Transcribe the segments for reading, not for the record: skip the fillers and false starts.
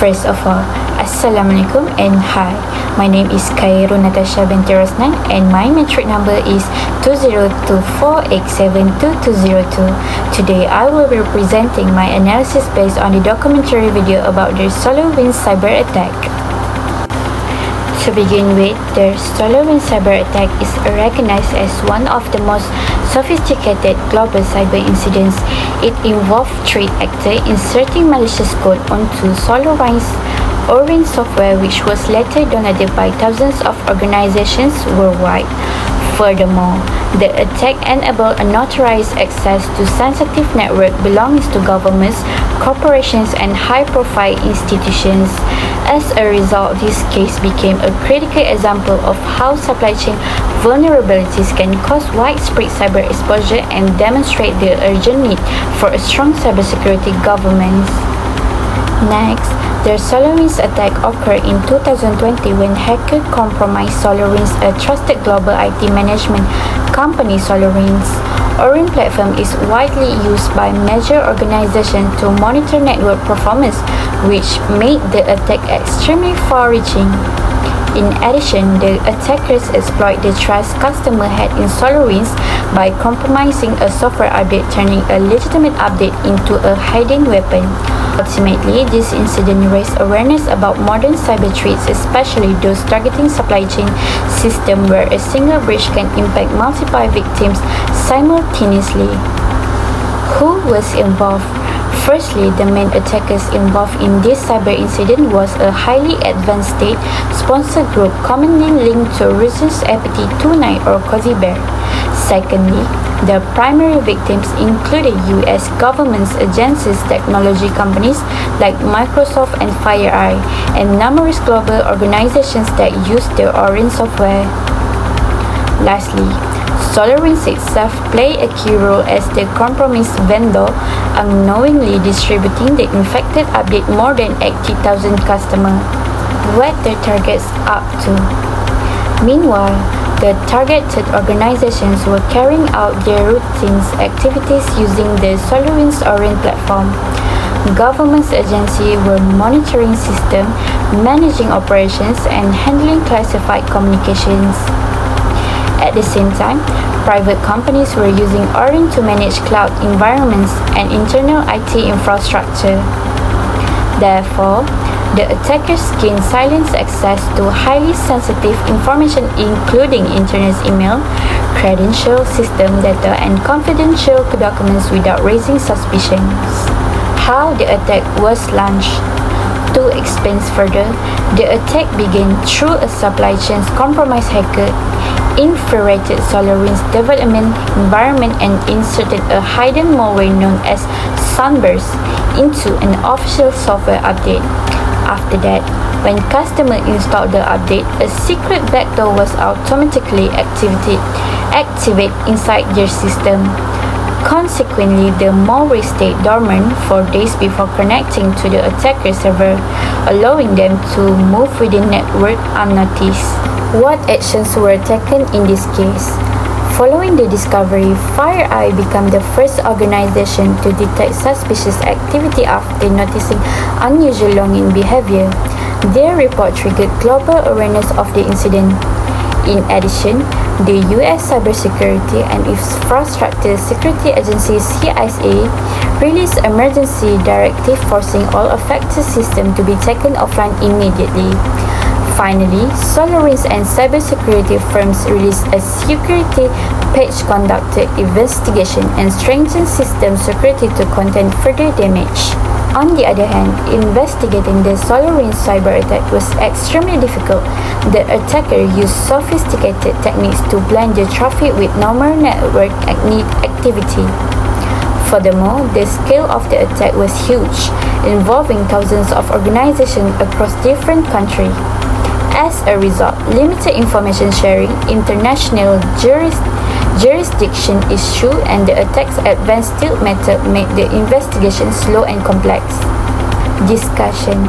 First of all, Assalamualaikum and hi. My name is Khairunnatasha binti Rosnan and my metric number is 2024872202. Today I will be presenting my analysis based on the documentary video about the Solarwind Cyberattack. To begin with, the Solarwind Cyberattack is recognized as one of the most sophisticated global cyber incidents. It involved threat actors inserting malicious code onto Solarwind's Orange software, which was later downloaded by thousands of organizations worldwide. Furthermore, the attack enabled unauthorized access to sensitive network belonging to governments, corporations, and high-profile institutions. As a result, this case became a critical example of how supply chain vulnerabilities can cause widespread cyber exposure and demonstrate the urgent need for a strong cybersecurity governance. Next, the Solarwinds attack occurred in 2020 when hackers compromised Solarwinds, a trusted global IT management company. Solarwinds Orange platform is widely used by major organizations to monitor network performance, which made the attack extremely far-reaching. In addition, the attackers exploit the trust customers had in Solarwinds by compromising a software update, turning a legitimate update into a hidden weapon. Ultimately, this incident raised awareness about modern cyber threats, especially those targeting supply chain systems where a single breach can impact multiple victims simultaneously. Who was involved? Firstly, the main attackers involved in this cyber incident was a highly advanced state-sponsored group commonly linked to Russia's APT-29 or Cozy Bear. Secondly, the primary victims included U.S. governments, agencies, technology companies like Microsoft and FireEye, and numerous global organizations that use the Orange software. Lastly, Solarwinds itself played a key role as the compromised vendor, unknowingly distributing the infected update more than 80,000 customers. What the targets up to? Meanwhile, the targeted organizations were carrying out their routine activities using the Solarwinds Orange platform. Government agencies were monitoring systems, managing operations, and handling classified communications. At the same time, private companies were using Orange to manage cloud environments and internal IT infrastructure. Therefore, the attackers gained silence access to highly sensitive information including internet email, credential system data, and confidential documents without raising suspicions. How the attack was launched? To explain further, the attack began through a supply chain compromised hacker infiltrated Solarwinds development environment and inserted a hidden malware known as Sunburst into an official software update. After that, when customers installed the update, a secret backdoor was automatically activated inside their system. Consequently, the malware stayed dormant for days before connecting to the attacker server, allowing them to move within network unnoticed. What actions were taken in this case? Following the discovery, FireEye became the first organization to detect suspicious activity after noticing unusual login behavior. Their report triggered global awareness of the incident. In addition, the U.S. Cybersecurity and Infrastructure Security Agency (CISA) released emergency directive forcing all affected systems to be taken offline immediately. Finally, Solarwinds and cybersecurity firms released a security patch, conducted investigation, and strengthened system security to contain further damage. On the other hand, investigating the Solarwinds cyber attack was extremely difficult. The attacker used sophisticated techniques to blend the traffic with normal network activity. Furthermore, the scale of the attack was huge, involving thousands of organizations across different countries. As a result, limited information sharing, international jurisdiction issue, and the attack's advanced stealth method made the investigation slow and complex. Discussion.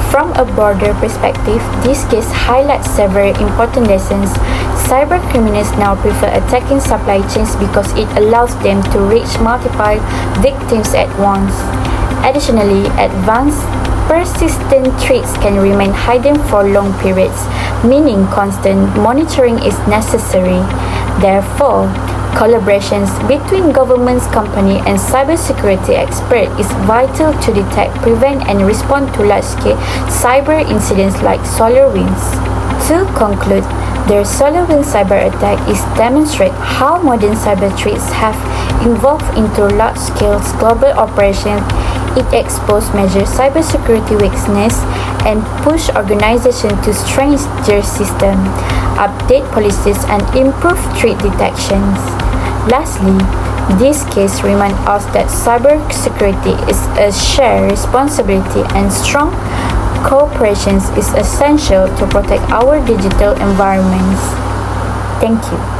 From a broader perspective, this case highlights several important lessons. Cyber criminals now prefer attacking supply chains because it allows them to reach multiple victims at once. Additionally, advanced persistent threats can remain hidden for long periods, meaning constant monitoring is necessary. Therefore, collaborations between governments, companies, and cybersecurity experts is vital to detect, prevent, and respond to large-scale cyber incidents like Solarwinds. To conclude, the Solarwind cyber attack is demonstrate how modern cyber threats have evolved into large-scale global operations. It exposed major cybersecurity weaknesses and pushed organizations to strengthen their system, update policies, and improve threat detections. Lastly, this case reminds us that cybersecurity is a shared responsibility and strong cooperation is essential to protect our digital environments. Thank you.